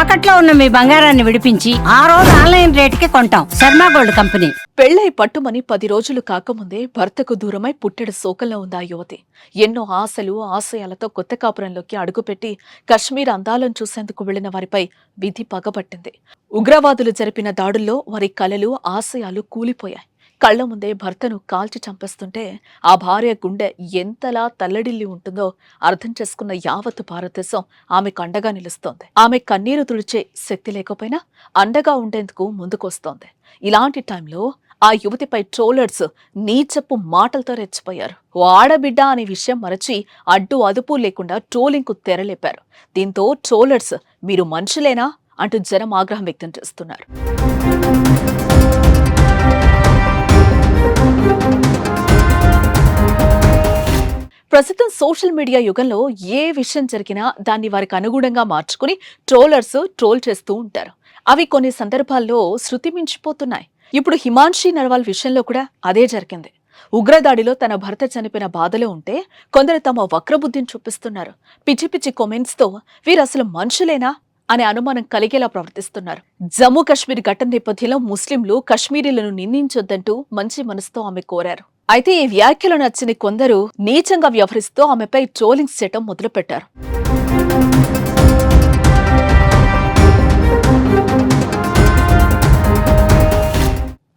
తాకట్లో ఉన్న మీ బంగారాన్ని విడిపించి ఆ రోజు ఆన్లైన్ రేటుకి కొంటాం. Sharma gold company. పెళ్లై పట్టుమని 10 రోజులు కాకముందే భర్తకు దూరమై పుట్టెడు శోకంలో ఉంది ఆ యువతి. ఎన్నో ఆశలు ఆశయాలతో కొత్త కాపురంలోకి అడుగుపెట్టి కశ్మీర్ అందాలను చూసేందుకు వెళ్లిన వారిపై విధి పగబట్టింది. ఉగ్రవాదులు జరిపిన దాడుల్లో వారి కలలు ఆశయాలు కూలిపోయాయి. కళ్ల ముందే భర్తను కాల్చి చంపేస్తుంటే ఆ భార్య గుండె ఎంతలా తల్లడిల్లి ఉంటుందో అర్థం చేసుకున్న యావత్ భారతదేశం ఆమెకు అండగా నిలుస్తోంది. ఆమె కన్నీరు తుడిచే శక్తి లేకపోయినా అండగా ఉండేందుకు ముందుకొస్తోంది. ఇలాంటి టైంలో ఆ యువతిపై ట్రోలర్స్ నీచపు మాటలతో రెచ్చిపోయారు. ఓ ఆడబిడ్డ అనే విషయం మరచి అడ్డు అదుపు లేకుండా ట్రోలింగ్ కు తెరలేపారు. దీంతో ట్రోలర్స్ మీరు మనుషులేనా అంటూ జనం ఆగ్రహం వ్యక్తం చేస్తున్నారు. ప్రస్తుతం సోషల్ మీడియా యుగంలో ఏ విషయం జరిగినా దాన్ని వారికి అనుగుణంగా మార్చుకుని ట్రోలర్స్ ట్రోల్ చేస్తూ ఉంటారు. అవి కొన్ని సందర్భాల్లో శృతి మించిపోతున్నాయి. ఇప్పుడు హిమాన్షి నర్వాల్ విషయంలో కూడా అదే జరిగింది. ఉగ్రదాడిలో తన భర్త చనిపోయిన బాధలో ఉంటే కొందరు తమ వక్రబుద్ధిని చూపిస్తున్నారు. పిచ్చి పిచ్చి కామెంట్స్ తో వీరు అసలు మనుషులేనా అనే అనుమానం కలిగేలా ప్రవర్తిస్తున్నారు. జమ్మూ కశ్మీర్ ఘటన నేపథ్యంలో ముస్లింలు కశ్మీరీలను నిందించొద్దంటూ మంచి మనసుతో ఆమె కోరారు. అయితే ఈ వ్యాఖ్యలు నచ్చని కొందరు నీచంగా వ్యవహరిస్తూ ఆమెపై ట్రోలింగ్స్ చేయటం మొదలుపెట్టారు.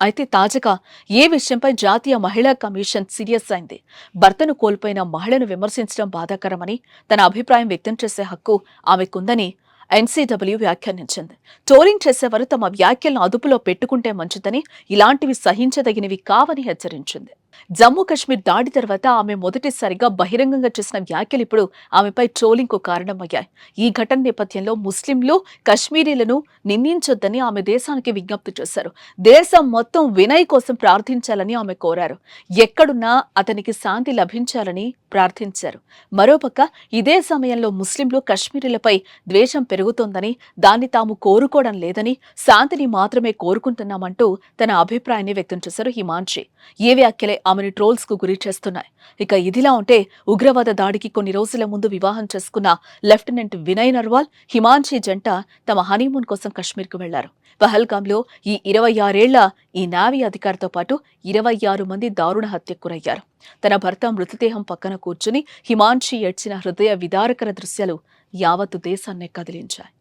అయితే తాజాగా ఏ విషయంపై జాతీయ మహిళా కమిషన్ సీరియస్ అయింది. భర్తను కోల్పోయిన మహిళను విమర్శించడం బాధాకరమని, తన అభిప్రాయం వ్యక్తం చేసే హక్కు ఆమెకుందని ఎన్సీడబ్ల్యూ వ్యాఖ్యానించింది. ట్రోలింగ్ చేసేవారు తమ వ్యాఖ్యలను అదుపులో పెట్టుకుంటే మంచిదని, ఇలాంటివి సహించదగినవి కావని హెచ్చరించింది. జమ్మూ కశ్మీర్ దాడి తర్వాత ఆమె మొదటిసారిగా బహిరంగంగా చేసిన వ్యాఖ్యలు ఇప్పుడు ఆమెపై ట్రోలింగ్ కు కారణమయ్యాయి. ఈ ఘటన నేపథ్యంలో ముస్లింలు కశ్మీరీలను నిందించొద్దని ఆమె దేశానికి విజ్ఞప్తి చేశారు. దేశం మొత్తం వినయ్ కోసం ప్రార్థించాలని ఆమె కోరారు. ఎక్కడున్నా అతనికి శాంతి లభించాలని ప్రార్థించారు. మరోపక్క ఇదే సమయంలో ముస్లింలు కశ్మీరీలపై ద్వేషం పెరుగుతోందని, దాన్ని తాము కోరుకోవడం లేదని, శాంతిని మాత్రమే కోరుకుంటున్నామంటూ తన అభిప్రాయాన్ని వ్యక్తం చేశారు హిమాన్షి. ఏ వ్యాఖ్యలే ఆమెను ట్రోల్స్ కు గురి చేస్తున్నాయి. ఇక ఇదిలా ఉంటే ఉగ్రవాద దాడికి కొన్ని రోజుల ముందు వివాహం చేసుకున్న లెఫ్టినెంట్ వినయ్ నర్వాల్, హిమాన్షి జంట తమ హనీమూన్ కోసం కశ్మీర్ కు వెళ్లారు. పహల్గాంలో ఈ 26 ఏళ్ల ఈ నావీ అధికారితో పాటు 26 మంది దారుణ హత్యకు గురయ్యారు. తన భర్త మృతదేహం పక్కన కూర్చుని హిమాన్షి ఏడ్చిన హృదయ విదారకర దృశ్యాలు యావత్తు దేశాన్నే కదిలించాయి.